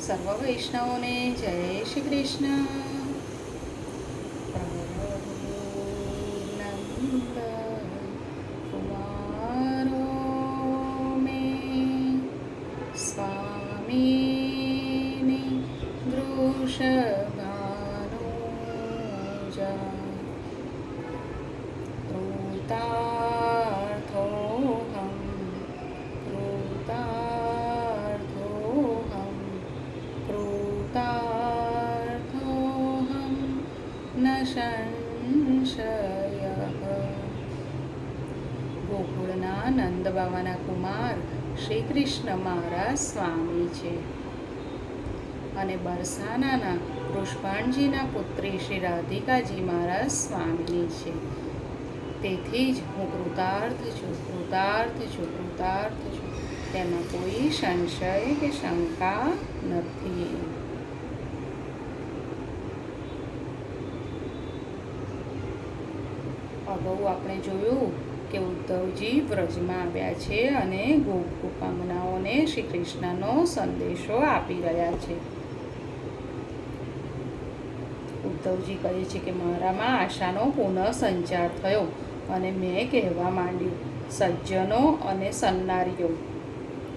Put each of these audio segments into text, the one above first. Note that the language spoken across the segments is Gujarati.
સર્વ વૈષ્ણવોને જય શ્રી કૃષ્ણ. નંદ કુમારો મે સ્વામીની વૃષભાનુજા કૃતાર્થોહમ ન સંશયઃ. ગોકુળના નંદ બાવાના કુમાર શ્રી કૃષ્ણ મારા સ્વામી છે અને બરસાનાના પુષ્પાણજીના પુત્રી શ્રી રાધિકાજી મારા સ્વામીની છે. તેથી જ હું કૃતાર્થ છું. તેમાં કોઈ સંશય કે શંકા નથી. અગાઉ આપણે જોયું કે ઉદ્ધવજી વ્રજમાં આવ્યા છે અને ગોપાંગનાઓને શ્રી કૃષ્ણનો સંદેશો આપી રહ્યા છે. ઉદ્ધવજી કહે છે કે મારામાં આશાનો પુનઃ સંચાર થયો અને મેં કહેવા માંડ્યું, સજ્જનો અને સન્નારીઓ.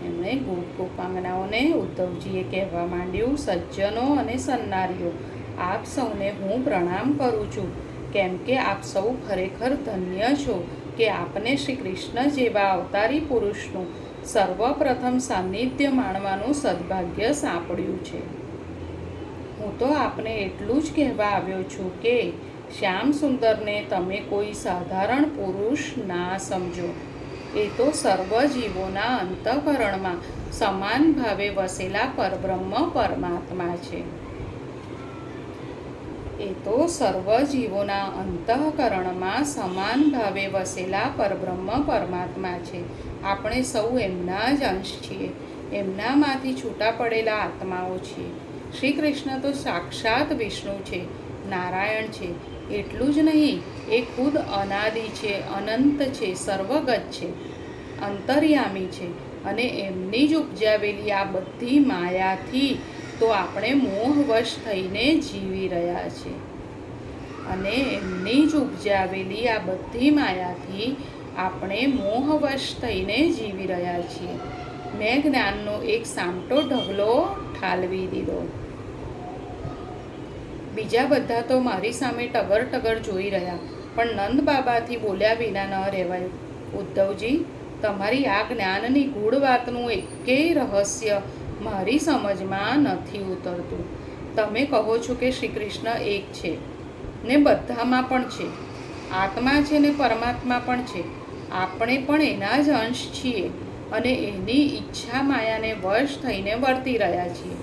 એમણે ગોપાંગનાઓને ઉદ્ધવજીએ કહેવા માંડ્યું, સજ્જનો અને સન્નારીઓ, આપ સૌને હું પ્રણામ કરું છું, કેમ કે આપ સૌ ખરેખર ધન્ય છો કે આપને શ્રી કૃષ્ણ જેવા અવતારી પુરુષનું સર્વપ્રથમ સાનિધ્ય માણવાનું સદભાગ્ય સાંપડ્યું છે. હું તો આપને એટલું જ કહેવા આવ્યો છું કે શ્યામ સુંદરને તમે કોઈ સાધારણ પુરુષ ના સમજો. એ તો સર્વ જીવોના અંતઃકરણમાં સમાન ભાવે વસેલા પરબ્રહ્મ પરમાત્મા છે. એ તો સર્વ જીવોના અંતઃકરણમાં સમાન ભાવે વસેલા પરબ્રહ્મ પરમાત્મા છે. આપણે સૌ એમના જ અંશ છીએ, એમનામાંથી છૂટા પડેલા આત્માઓ છીએ. શ્રી કૃષ્ણ તો સાક્ષાત વિષ્ણુ છે, નારાયણ છે. એટલું જ નહીં, એ ખુદ અનાદિ છે, અનંત છે, સર્વગત છે, અંતર્યામી છે અને એમની જ ઉપજાવેલી આ બધી માયાથી તો આપણે મોહવશ થઈને જીવી રહ્યા છીએ. અને એમની જ ઉપજાવેલી આ બધી માયાથી આપણે મોહવશ થઈને જીવી રહ્યા છીએ. મેં જ્ઞાનનો એક સામટો ઢગલો ઠાલવી દીધો. બીજા બધા તો મારી સામે ટગર જોઈ રહ્યા, પણ નંદ બાબાથી બોલ્યા વિના ન રહેવાયું. ઉદ્ધવજી, તમારી આ જ્ઞાનની ગૂઢ વાતનું એકેય રહસ્ય મારી સમજમાં નથી ઉતરતું. તમે કહો છો કે શ્રી કૃષ્ણ એક છે ને બધામાં પણ છે, આત્મા છે ને પરમાત્મા પણ છે. આપણે પણ એના જ અંશ છીએ અને એની ઈચ્છા માયાને વશ થઈને વર્તી રહ્યા છીએ.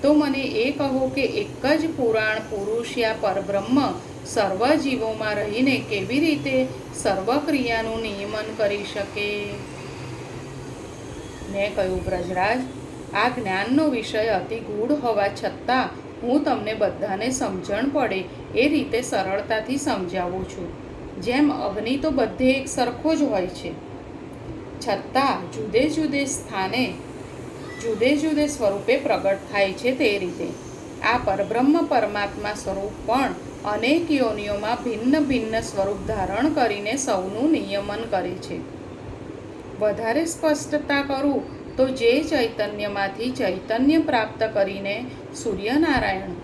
તો મને એ કહો કે એક જ પુરાણ પુરુષ યા પરબ્રહ્મ સર્વ જીવોમાં રહીને કેવી રીતે સર્વ ક્રિયાનું નિયમન કરી શકે? મેં કહ્યું, બ્રજરાજ, આ જ્ઞાનનો વિષય અતિ ગૂઢ હોવા છતાં હું તમને બધાને સમજણ પડે એ રીતે સરળતાથી સમજાવું છું. જેમ અગ્નિ તો બધે એક સરખો જ હોય છે, છતાં જુદે જુદે સ્થાને જુદે જુદે સ્વરૂપે પ્રગટ થાય છે, તે રીતે આ પરબ્રહ્મ પરમાત્મા સ્વરૂપ પણ અનેક યોનિઓમાં ભિન્ન ભિન્ન સ્વરૂપ ધારણ કરીને સૌનું નિયમન કરે છે. વધારે સ્પષ્ટતા કરું તો જે ચૈતન્યમાંથી ચૈતન્ય પ્રાપ્ત કરીને સૂર્યનારાયણ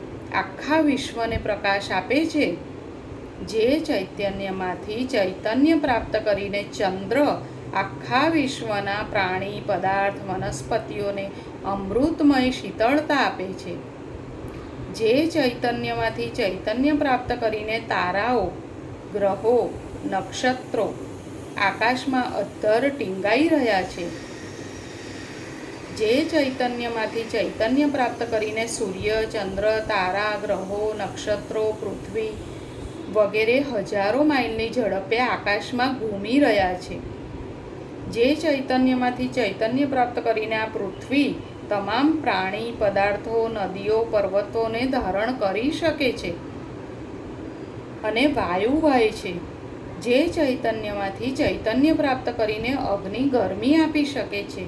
આખા વિશ્વને પ્રકાશ આપે છે, જે ચૈતન્યમાંથી ચૈતન્ય પ્રાપ્ત કરીને ચંદ્ર આખા વિશ્વના પ્રાણી પદાર્થ વનસ્પતિઓને અમૃતમય શીતળતા આપે છે, જે ચૈતન્યમાંથી ચૈતન્ય પ્રાપ્ત કરીને તારાઓ, ગ્રહો, નક્ષત્રો આકાશમાં અધ્ધર ટીંગાઈ રહ્યા છે, જે ચૈતન્યમાંથી ચૈતન્ય પ્રાપ્ત કરીને સૂર્ય, ચંદ્ર, તારા, ગ્રહો, નક્ષત્રો, પૃથ્વી વગેરે હજારો માઇલની ઝડપે આકાશમાં ઘૂમી રહ્યા છે, જે ચૈતન્યમાંથી ચૈતન્ય પ્રાપ્ત કરીને આ પૃથ્વી તમામ પ્રાણી પદાર્થો, નદીઓ, પર્વતોને ધારણ કરી શકે છે અને વાયુ વહે છે, જે ચૈતન્યમાંથી ચૈતન્ય પ્રાપ્ત કરીને અગ્નિ ગરમી આપી શકે છે,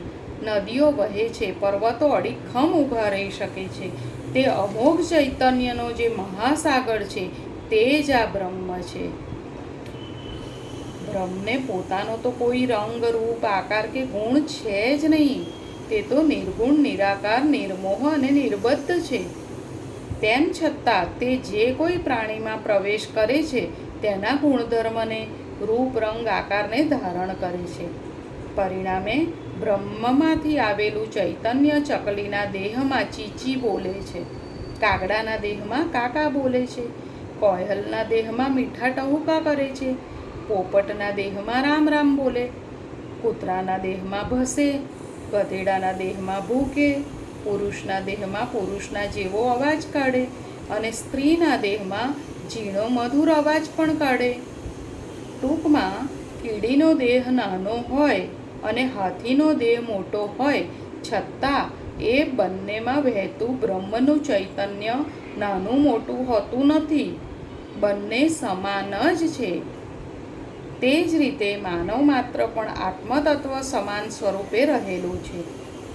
નદીઓ વહે છે, પર્વતો અડીખમ ઊભા રહી શકે છે. તે અમોઘ ચૈતન્યનો જે મહાસાગર છે તે જ આ બ્રહ્મ છે. બ્રહ્મને પોતાનો તો કોઈ રંગ, રૂપ, આકાર કે ગુણ છે જ નહીં. તે તો નિર્ગુણ, નિરાકાર, નિર્મોહ અને નિર્બદ્ધ છે. તેમ છતાં તે જે કોઈ પ્રાણીમાં પ્રવેશ કરે છે તેના ગુણધર્મને, રૂપ, રંગ, આકારને ધારણ કરે છે. પરિણામે બ્રહ્મમાંથી આવેલું ચૈતન્ય ચકલીના દેહમાં ચીચી બોલે છે, કાગડાના દેહમાં કાકા બોલે છે, કોયલના દેહમાં મીઠા ટહુકા કરે છે, પોપટના દેહમાં રામ રામ બોલે, કૂતરાના દેહમાં ભસે, ગધેડાના દેહમાં ભૂકે, પુરુષના દેહમાં પુરુષના જેવો અવાજ કાઢે અને સ્ત્રીના દેહમાં ઝીણો મધુર અવાજ પણ કાઢે. ટૂંકમાં કીડીનો દેહ નાનો હોય અને હાથીનો દેહ મોટો હોય છતાં એ બંનેમાં વહેતું બ્રહ્મનું ચૈતન્ય નાનું મોટું હોતું નથી, બંને સમાન જ છે. તે જ રીતે માનવ માત્ર પણ આત્મતત્વ સમાન સ્વરૂપે રહેલું છે.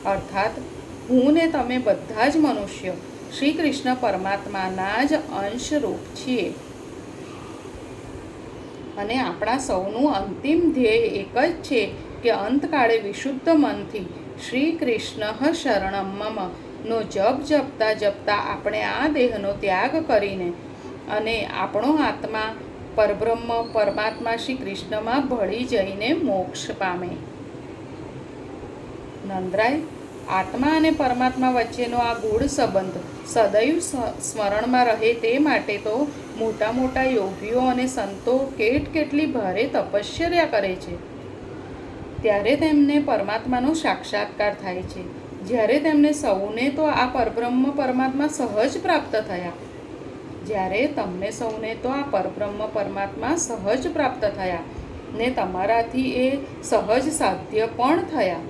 અર્થાત હું ને તમે બધા જ મનુષ્ય શ્રી કૃષ્ણ પરમાત્માના જ અંશરૂપ છીએ અને આપણા સૌનું અંતિમ ધ્યેય એક જ છે કે અંતકાળે વિશુદ્ધ મનથી શ્રી કૃષ્ણ શરણમ મમ નો જપ જપતા જપતા આપણે આ દેહનો ત્યાગ કરીને અને આપણો આત્મા પરબ્રહ્મ પરમાત્મા શ્રી કૃષ્ણમાં ભળી જઈને મોક્ષ પામે. નંદરાય, આત્મા અને પરમાત્મા વચ્ચેનો આ ગૂઢ સંબંધ સદૈવ સ્મરણમાં રહે તે માટે તો મોટા મોટા યોગીઓ અને સંતો કેટલી ભારે તપશ્ચર્યા કરે છે. ત્યારે તેમને પરમાત્માનો સાક્ષાત્કાર થાય છે. જ્યારે તેમને સૌને તો આ પરબ્રહ્મ પરમાત્મા સહજ પ્રાપ્ત થયા. જ્યારે તમને સૌને તો આ પરબ્રહ્મ પરમાત્મા સહજ પ્રાપ્ત થયા ને તમારાથી એ સહજ સાધ્ય પણ થયા.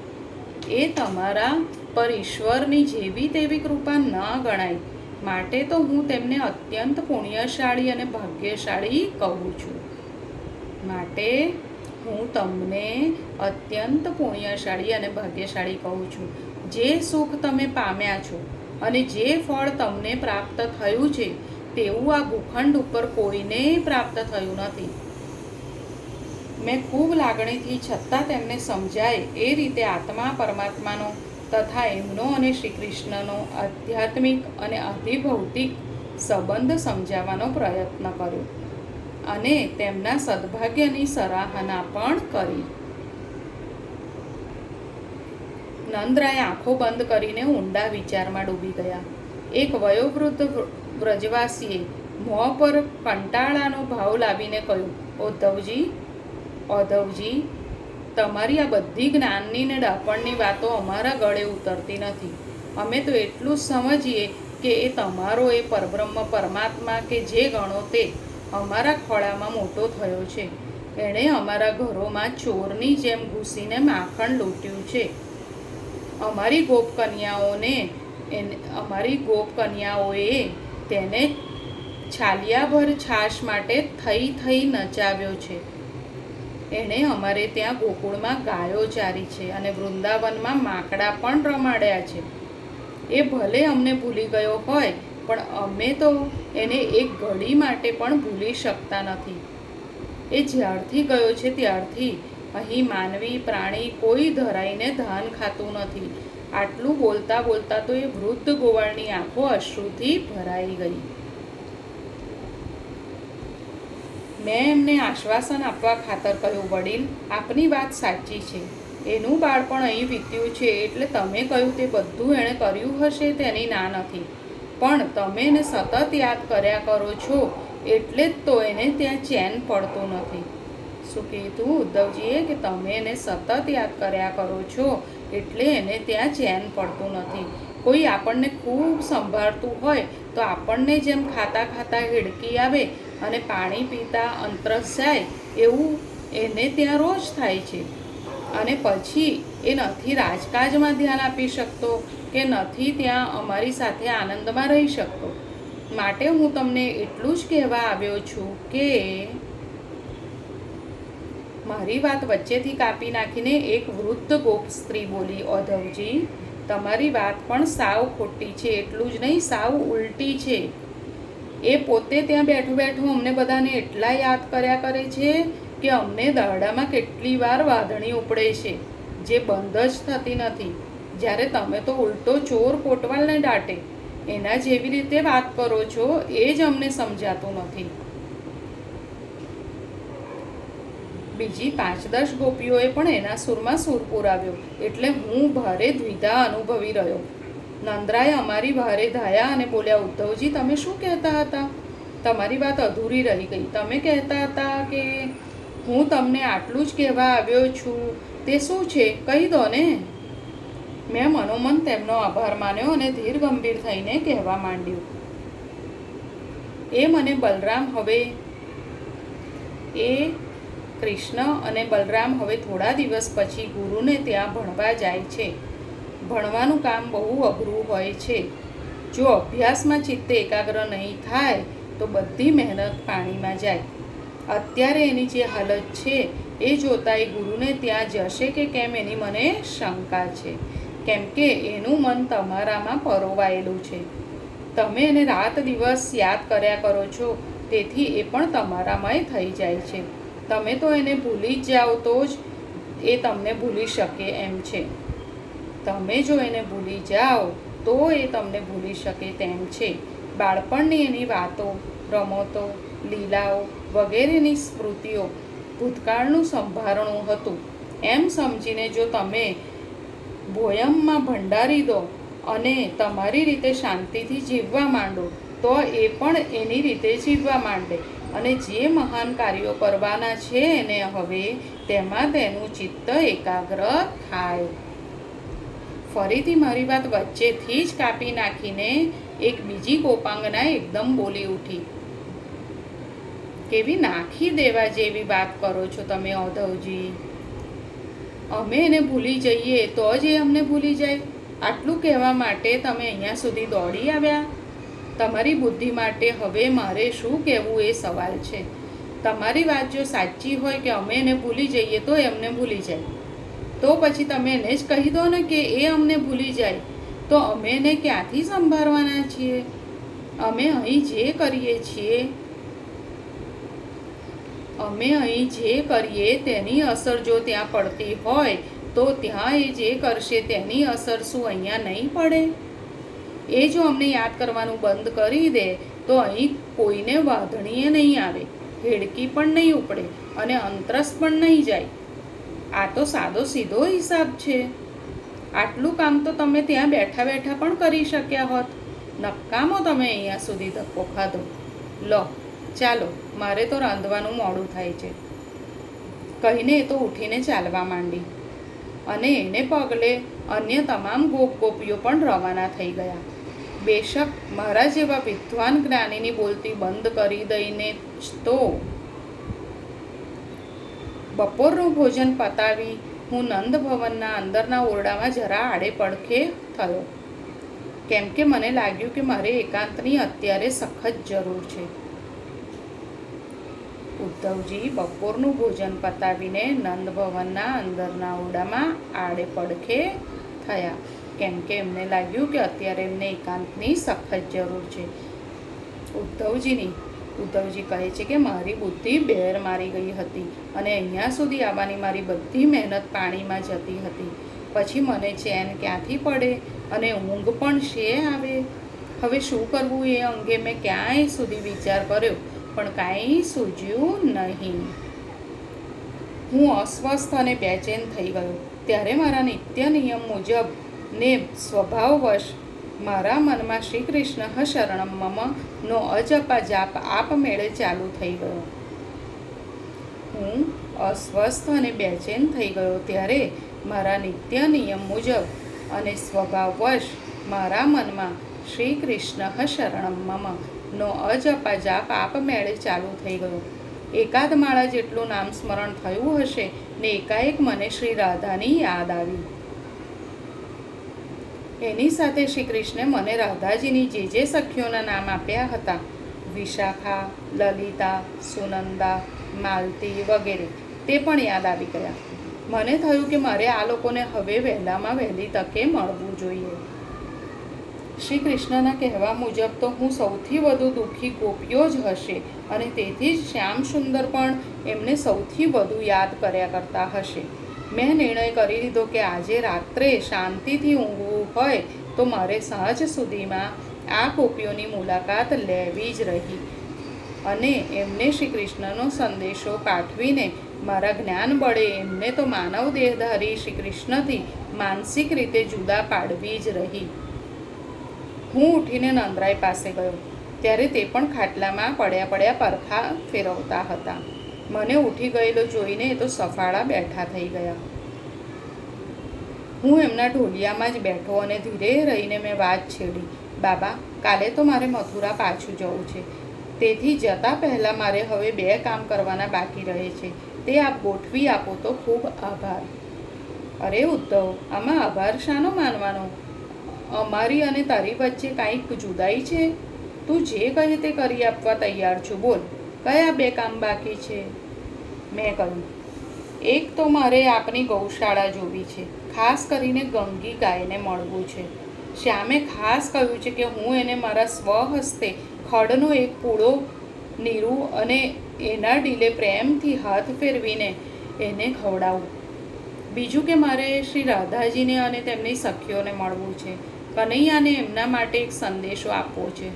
એ તમારા પર ઈશ્વરની જેવી તેવી કૃપા ન ગણાય. માટે તો હું તેમને અત્યંત પુણ્યશાળી અને ભાગ્યશાળી કહું છું. માટે હું તમને અત્યંત પુણ્યશાળી અને ભાગ્યશાળી કહું છું. જે સુખ તમે પામ્યા છો અને જે ફળ તમને પ્રાપ્ત થયું છે તેવું આ ભૂખંડ ઉપર કોઈને પ્રાપ્ત થયું નથી. મેં ખૂબ લાગણીથી છતાં તેમને સમજાય એ રીતે આત્મા પરમાત્માનો તથા એમનો અને શ્રી કૃષ્ણનો આધ્યાત્મિક અને અધિભૌતિક સંબંધ સમજાવવાનો પ્રયત્ન કર્યો અને તેમના સદભાગ્યની સરાહના પણ કરી. નંદરાય આંખો બંધ કરીને ઊંડા વિચારમાં ડૂબી ગયા. એક વયોવૃદ્ધ વ્રજવાસીએ મોં પર કંટાળાનો ભાવ લાવીને કહ્યું, ઓધવજી, તમારી આ બધી જ્ઞાનની ને ડાપણની વાતો અમારા ગળે ઉતરતી નથી. અમે તો એટલું જ સમજીએ કે એ તમારો એ પરબ્રહ્મ પરમાત્મા કે જે ગણો તે અમારા ખોળામાં મોટો થયો છે. એણે અમારા ઘરોમાં ચોરની જેમ ઘૂસીને માખણ લૂંટ્યું છે. અમારી ગોપકન્યાઓએ તેને છાલિયાભર છાશ માટે થઈ નચાવ્યો છે. એણે અમારે ત્યાં ગોકુળમાં ગાયો ચારી છે અને વૃંદાવનમાં માકડા પણ રમાડ્યા છે. એ ભલે અમને ભૂલી ગયો હોય પણ અમે તો એને એક ઘડી માટે પણ ભૂલી શકતા નથી. એ જ્યારથી ગયો છે ત્યારથી અહીં માનવી પ્રાણી કોઈ ધરાઈને ધાન ખાતું નથી. આટલું બોલતા બોલતા તો એ વૃદ્ધ ગોવાળની આંખો અશ્રુથી ભરાઈ ગઈ. મેં એમને આશ્વાસન આપવા ખાતર કહ્યું, વડીલ, આપની વાત સાચી છે. એનું બાળપણ અહીં વીત્યું છે એટલે તમે કહ્યું તે બધું એણે કર્યું હશે તેની ના નથી. પણ તમે એને સતત યાદ કર્યા કરો છો એટલે જ તો એને ત્યાં ચેન પડતું નથી. શું કીધું ઉદ્ધવજીએ કે તમે એને સતત યાદ કર્યા કરો છો એટલે એને ત્યાં ચેન પડતું નથી. કોઈ આપણને ખૂબ સંભાળતું હોય તો આપણને જેમ ખાતા ખાતા હિડકી આવે અને પાણી પીતા અંતરસ જાય એવું એને ત્યાં રોજ થાય છે. અને પછી એ નથી રાજકાજમાં ધ્યાન આપી શકતો કે નથી ત્યાં અમારી સાથે આનંદમાં રહી શકતો. માટે હું તમને એટલું જ કહેવા આવ્યો છું કે મારી વાત વચ્ચેથી કાપી નાખીને એક વૃદ્ધ ગોપ સ્ત્રી બોલી, ઓધવજી, તમારી વાત પણ સાવ ખોટી છે. એટલું જ નહીં, સાવ ઉલટી છે. એ પોતે ત્યાં બેઠું બેઠું અમને બધાને એટલા યાદ કર્યા કરે છે કે અમને દાડામાં કેટલી વાર વાધણી ઉપડે છે, જે બંધ જ થતી નથી. જ્યારે તમે તો ઉલટો ચોર કોટવાલને દાટે એના જેવી રીતે વાત કરો છો, એ જ અમને સમજાતું નથી. બીજી 5-10 ગોપીઓએ પણ એના સૂરમાં સૂર પુરાવ્યો એટલે હું ભારે દ્વિધા અનુભવી રહ્યો. નંદરાય અમારી ભારે ધાયા અને બોલ્યા, ઉદ્ધવજી, તમે શું કહેતા હતા? તમારી વાત અધૂરી રહી ગઈ. તમે કહેતા હતા કે હું તમને આટલું જ કહેવા આવ્યો છું. તે શું છે, કહી દો ને. મેં મનોમન તેમનો આભાર માન્યો અને ધીર ગંભીર થઈને કહેવા માંડ્યું, એ મને બલરામ હવે એ કૃષ્ણ અને બલરામ હવે થોડા દિવસ પછી ગુરુને ત્યાં ભણવા જાય છે. ભણવાનું કામ બહુ અઘરું હોય છે. જો અભ્યાસમાં ચિત્ત એકાગ્ર નહીં થાય તો બધી મહેનત પાણીમાં જાય. અત્યારે એની જે હાલત છે એ જોતાં એ ગુરુને ત્યાં જશે કે કેમ એની મને શંકા છે, કેમ કે એનું મન તમારામાં પરોવાયેલું છે. તમે એને રાત દિવસ યાદ કર્યા કરો છો, તેથી એ પણ તમારામાંય થઈ જાય છે. તમે તો એને ભૂલી જ જાઓ તો જ એ તમને ભૂલી શકે એમ છે. તમે જો એને ભૂલી જાઓ તો એ તમને ભૂલી શકે તેમ છે. બાળપણની એની વાતો, રમતો, લીલાઓ વગેરેની સ્મૃતિઓ ભૂતકાળનું સંભારણું હતું એમ સમજીને જો તમે ભોયમમાં ભંડારી દો અને તમારી રીતે શાંતિથી જીવવા માંડો તો એ પણ એની રીતે જીવવા માંડે અને જે મહાન કાર્યો કરવાના છે એને હવે તેમાં તેનું ચિત્ત એકાગ્ર થાય. ફરીથી મારી વાત વચ્ચેથી જ કાપી નાખીને એક બીજી ગોપાંગના એકદમ બોલી ઉઠી, કેવી નાખી દેવા જેવી વાત કરો છો તમે ઓધવજી. અમે એને ભૂલી જઈએ તો જ એ અમને ભૂલી જાય. આટલું કહેવા માટે તમે અહીંયા સુધી દોડી આવ્યા? તમારી બુદ્ધિ માટે હવે મારે શું કહેવું એ સવાલ છે. તમારી વાત જો સાચી હોય કે અમે એને ભૂલી જઈએ તો એ અમને ભૂલી જાય, તો પછી તમે એને જ કહી દો ને કે એ અમને ભૂલી જાય. તો અમે એને ક્યાંથી સંભાળવાના છીએ? અમે અહીં જે કરીએ તેની અસર જો ત્યાં પડતી હોય તો ત્યાં એ જે કરશે તેની અસર શું અહીંયા નહીં પડે? એ જો અમને યાદ કરવાનું બંધ કરી દે તો અહીં કોઈને વાધણીએ નહીં આવે, હેડકી પણ નહીં ઉપડે અને અંતરસ પણ નહીં જાય. આ તો સાદો સીધો હિસાબ છે. આટલું કામ તો તમે ત્યાં બેઠા બેઠા પણ કરી શક્યા હોત. નકામો તમે અહીંયા સુધી ધક્કો ખાધો. લો ચાલો, મારે તો રાંધવાનું મોડું થાય છે. કહીને એ તો ઉઠીને ચાલવા માંડી અને એને પગલે અન્ય તમામ ગોપીઓ પણ રવાના થઈ ગયા. બેશક મારા જેવા વિદ્વાન જ્ઞાનીની બોલતી બંધ કરી દઈને જ તો બપોરનું ભોજન પતાવી હું નંદ ભવનના અંદરના ઓરડામાં જરા આડે પડખે થયો, કેમ કે મને લાગ્યું કે મારે એકાંતની અત્યારે સખત જરૂર છે. ઉદ્ધવજી બપોરનું ભોજન પતાવીને નંદ ભવનના અંદરના ઓરડામાં આડે પડખે થયા, કેમ કે એમને લાગ્યું કે અત્યારે એમને એકાંતની સખત જરૂર છે. ઉદ્ધવજી કહે છે કે મારી બુદ્ધિ બેર મારી ગઈ હતી અને અહીંયા સુધી આવવાની મારી બધી મહેનત પાણીમાં જતી હતી. પછી મને ચેન ક્યાંથી પડે અને ઊંઘ પણ શે આવે? હવે શું કરવું એ અંગે મેં ક્યાંય સુધી વિચાર કર્યો પણ કાંઈ સૂઝ્યું નહીં. હું અસ્વસ્થ અને બેચેન થઈ ગયો. ત્યારે મારા નિત્ય નિયમ મુજબ ને સ્વભાવવશ મારા મનમાં શ્રી કૃષ્ણ શરણમ મમ નો અજપા જાપ આપમેળે ચાલુ થઈ ગયો. હું અસ્વસ્થ અને બેચેન થઈ ગયો ત્યારે મારા નિત્ય નિયમ મુજબ અને સ્વભાવવશ મારા મનમાં શ્રી કૃષ્ણ શરણમ મમ નો અજપા જાપ આપમેળે ચાલુ થઈ ગયો. એકાદ માળા જેટલું નામ સ્મરણ થયું હશે ને એકાએક મને શ્રી રાધાની યાદ આવી. એની સાથે શ્રી કૃષ્ણે મને રાધાજીની જે સખીઓના નામ આપ્યા હતા, વિશાખા, લલિતા, સુનંદા, માલતી વગેરે, તે પણ યાદ આવી ગયા. મને થયું કે મારે આ લોકોને હવે વહેલામાં વહેલી તકે મળવું જોઈએ. શ્રી કૃષ્ણના કહેવા મુજબ તો હું સૌથી વધુ દુઃખી ગોપીઓ જ હશે, અને તેથી જ શ્યામ સુંદર પણ એમને સૌથી વધુ યાદ કર્યા કરતા હશે. મેં નિર્ણય કરી લીધો કે આજે રાત્રે શાંતિથી ઊંઘવું હોય તો મારે સાંજ સુધીમાં આ ગોપીઓની મુલાકાત લેવી જ રહી, અને એમને શ્રી કૃષ્ણનો સંદેશો પાઠવીને મારા જ્ઞાન બળે એમને તો માનવ દેહધારી શ્રી કૃષ્ણથી માનસિક રીતે જુદા પાડવી જ રહી. હું ઉઠીને નંદરાય પાસે ગયો ત્યારે તે પણ ખાટલામાં પડ્યા પરખા ફેરવતા હતા. મને ઉઠી ગયેલો જોઈને એ તો સફાળા બેઠા થઈ ગયા. હું એમના ઢોલિયામાં જ બેઠો અને ધીરે રહીને મેં વાત છેડી. બાબા, કાલે તો મારે મથુરા પાછું જવું છે, તેથી જતાં પહેલાં મારે હવે 2 કામ કરવાના બાકી રહે છે, તે આપ ગોઠવી આપો તો ખૂબ આભાર. અરે ઉદ્ધવ, આમાં આભાર શાનો માનવાનો? અમારી અને તારી વચ્ચે કાંઈક જુદાઈ છે? તું જે કહે તે કરી આપવા તૈયાર છું. બોલ, કયા 2 કામ બાકી છે? મેં કહ્યું, એક તો મારે આપની ગૌશાળા જોવી છે, ખાસ કરીને ગંગી ગાયને મળવું છે. શ્યામે ખાસ કહ્યું છે કે હું એને મારા સ્વહસ્તે ખડનો એક પૂળો નીરું અને એના ડીલે પ્રેમથી હાથ ફેરવીને એને ખવડાવું. બીજું કે મારે શ્રી રાધાજીને અને તેમની સખીઓને મળવું છે. કનૈયાને એમના માટે એક સંદેશો આપવો છે.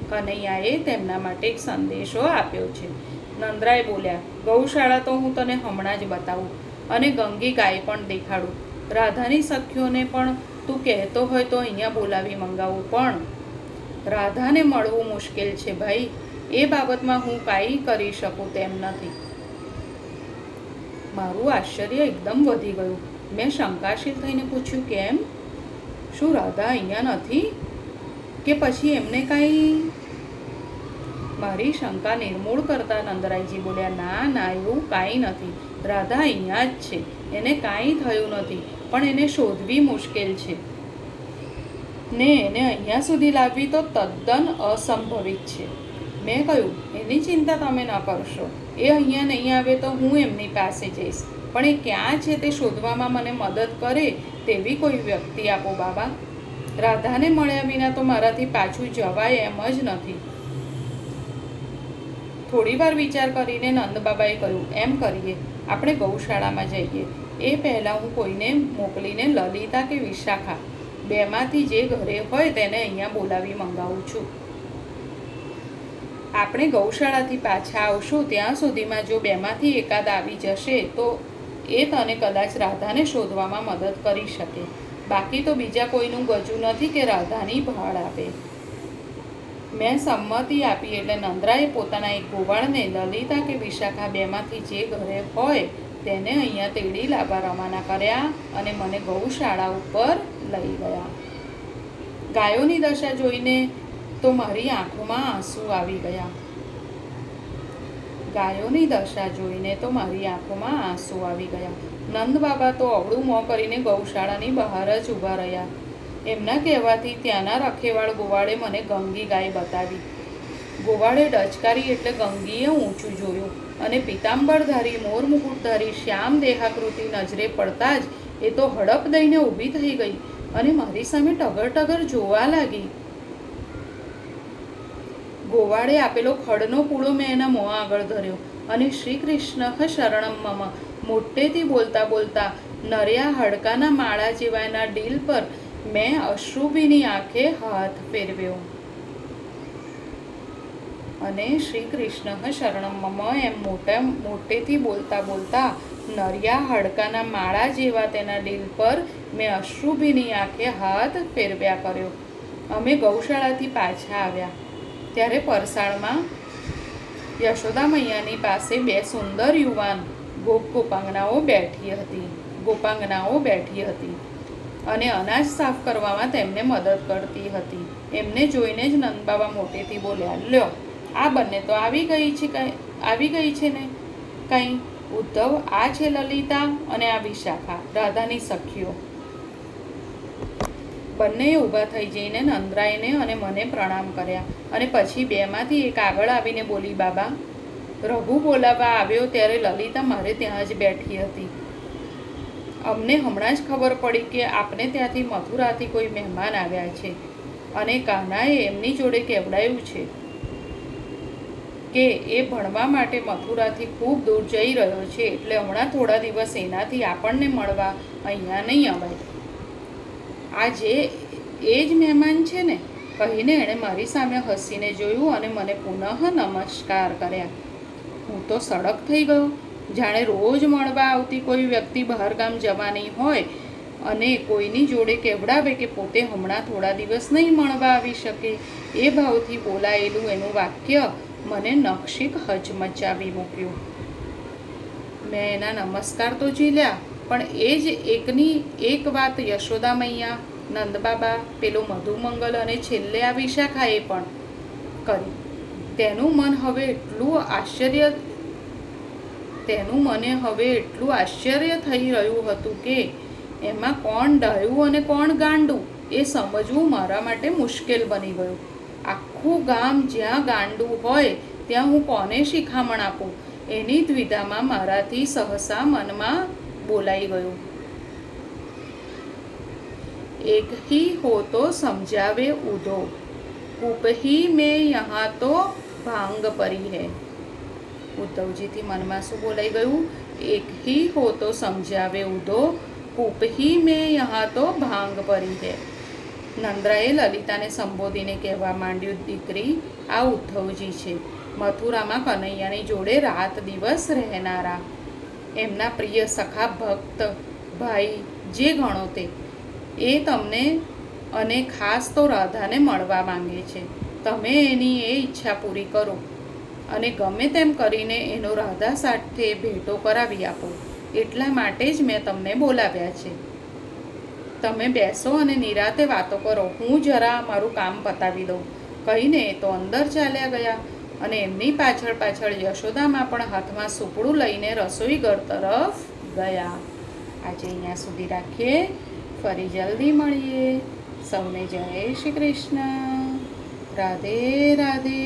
કનૈયાએ તેમના માટે એક સંદેશો આપ્યો છે. નંદરાય બોલ્યા, ગૌશાળા તો હું તને હમણાં જ બતાવું અને ગંગી ગાય પણ દેખાડું. રાધાની સખીઓને પણ તું કહેતો હોય તો અહીંયા બોલાવી મંગાવું, પણ રાધાને મળવું મુશ્કેલ છે ભાઈ. એ બાબતમાં હું કાંઈ કરી શકું તેમ નથી. મારું આશ્ચર્ય એકદમ વધી ગયું. મેં શંકાશીલ થઈને પૂછ્યું, કેમ? શું રાધા અહીંયા નથી કે પછી એમને કાંઈ? મારી શંકા નિર્મૂળ કરતા નંદરાયજી બોલ્યા, ના ના, એવું કાંઈ નથી. રાધા અહીંયા જ છે, એને કાંઈ થયું નથી, પણ એને શોધવી મુશ્કેલ છે ને એને અહીંયા સુધી લાવવી તો તદ્દન અસંભવિત છે. મેં કહ્યું, એની ચિંતા તમે ન કરશો. એ અહીંયા નહીં આવે તો હું એમની પાસે જઈશ, પણ એ ક્યાં છે તે શોધવામાં મને મદદ કરે તેવી કોઈ વ્યક્તિ આપો બાબા. રાધાને મળ્યા વિના તો મારાથી પાછું જવાય એમ જ નથી. થોડી વાર વિચાર કરીને નંદબાબાએ કહ્યું, એમ કરીએ, આપણે ગૌશાળામાં જઈએ. એ પહેલાં હું કોઈને મોકલીને લલિતા કે વિશાખા 2માંથી જે ઘરે હોય તેને અહીંયા બોલાવી મંગાવું છું. આપણે ગૌશાળાથી પાછા આવશું ત્યાં સુધીમાં જો 2માંથી એકાદ આવી જશે તો એ તને કદાચ રાધાને શોધવામાં મદદ કરી શકે. બાકી તો બીજા કોઈનું ગજું નથી કે રાધાની ભાળ આપે. મેં સંમતિ આપી એટલે નંદરાએ પોતાના એક ગોવાળને લલિતા કે વિશાખા 2માંથી જે ઘરે હોય તેને અહીંયા તેડી લાવવા રવાના કર્યા અને મને ગૌશાળા ઉપર લઈ ગયા. ગાયોની દશા જોઈને તો મારી આંખોમાં આંસુ આવી ગયા. ગાયોની દશા જોઈને તો મારી આંખોમાં આંસુ આવી ગયા. નંદબાબા તો અવળું મોં કરીને ગૌશાળાની બહાર જ ઊભા રહ્યા. એમના કહેવાથી ત્યાંના રખેવાળ ગોવાળે મને ગંગી ગાય બતાવી. ગોવાળે ડચકારી એટલે ગંગીએ ઊંચું જોયું અને પિતાંબરધારી મોર મુકુટધારી શ્યામ દેહાકૃતિ નજરે પડતા જ એ તો હડપ દઈને ઊભી થઈ ગઈ અને મારી સામે ટગર જોવા લાગી. ગોવાળે આપેલો ખડનો પૂળો મેં એના મોં આગળ ધર્યો અને શ્રી કૃષ્ણ શરણમ મમ મોટેથી બોલતા બોલતા નર્યા હડકાના માળા જેવા એના ડીલ પર મેં અશ્રુભીની આંખે હાથ ફેરવ્યો અને શ્રી કૃષ્ણ શરણમ મમ એમ મોટેથી બોલતા બોલતા નર્યા હડકાના માળા જેવા તેના ડીલ પર મેં અશ્રુભીની આંખે હાથ ફેરવ્યા કર્યો. અમે ગૌશાળાથી પાછા આવ્યા ત્યારે પરસાળમાં યશોદા મૈયાની પાસે 2 સુંદર યુવાન ગોપાંગનાઓ બેઠી હતી અને અનાજ સાફ કરવામાં તેમને મદદ કરતી હતી. એમને જોઈને જ નંદબાબા મોટેથી બોલ્યા, લ્યો, આ બંને તો આવી ગઈ છે ને કંઈ. ઉદ્ધવ, આ છે લલિતા અને આ વિશાખા, રાધાની સખીઓ. બંનેએ ઊભા થઈ જઈને નંદરાયને અને મને પ્રણામ કર્યા અને પછી 2માંથી એક આગળ આવીને બોલી, બાબા, રઘુ બોલાવવા આવ્યો ત્યારે લલિતા મારે ત્યાં જ બેઠી હતી. અમને હમણાં જ ખબર પડી કે આપને ત્યાંથી મથુરાથી કોઈ મહેમાન આવ્યા છે અને કાન્હાએ એમની જોડે કહેવડાયું છે કે એ ભણવા માટે મથુરાથી ખૂબ દૂર જઈ રહ્યો છે, એટલે હમણાં થોડા દિવસ એનાથી આપણને મળવા અહીંયા નહીં અવાય. આ એ જ મહેમાન છે ને? કહીને એણે મારી સામે હસીને જોયું અને મને પુનઃ નમસ્કાર કર્યા. હું તો સડક થઈ ગયો, જાણે રોજ મળવા આવતી કોઈ વ્યક્તિ બહારગામ જવાની હોય અને કોઈની જોડે કહેવડાવે કે પોતે હમણાં થોડા દિવસ નહીં મળવા આવી શકે. એ ભાવથી બોલાયેલું એનું વાક્ય મને નખશીક હચમચાવી મૂક્યું. મેં એના નમસ્કાર તો ઝીલ્યા, પણ એ જ એકની એક વાત યશોદા મૈયા, નંદબાબા, પેલો મધુમંગલ અને છેલ્લે આ વિશાખાએ પણ કરી. તેનું મને હવે એટલું આશ્ચર્ય થઈ રહ્યું હતું કે એમાં કોણ ડાયું અને કોણ ગાંડું એ સમજવું મારા માટે મુશ્કેલ બની ગયું. આખું ગામ જ્યાં ગાંડું હોય ત્યાં હું કોને શિખામણ આપું, એની દ્વિધામાં મારાથી સહસા મનમાં બોલાઈ ગયું. એક ही हो तो समझावे उदो, कूप ही में यहाँ तो भांग परी है. ઉદ્ધવજીથી મનમાં શું બોલાઈ ગયું? એક ही हो तो समझावे उदो, कूप ही में यहाँ तो भांग परी है. નંદ્રાએ લલિતાને સંબોધીને કહેવા માંડ્યું, દીકરી, આ ઉદ્ધવજી છે, મથુરામાં કનૈયાની જોડે રાત દિવસ રહેનારા, એમના પ્રિય સખા, ભક્ત, ભાઈ, જે ગણો તે. એ તમને અને ખાસ તો રાધાને મળવા માંગે છે. તમે એની એ ઈચ્છા પૂરી કરો અને ગમે તેમ કરીને એનો રાધા સાથે ભેટો કરાવી આપો. એટલા માટે જ મેં તમને બોલાવ્યા છે. તમે બેસો અને નિરાતે વાતો કરો, હું જરા મારું કામ પતાવી દઉં. કહીને તો અંદર ચાલ્યા ગયા અને એમની પાછળ પાછળ યશોદામાં પણ હાથમાં સુપડું લઈને રસોઈ ઘર તરફ ગયા. આજે અહીંયા સુધી રાખીએ, ફરી જલ્દી મળીએ. સૌને જય શ્રી કૃષ્ણ. રાધે રાધે.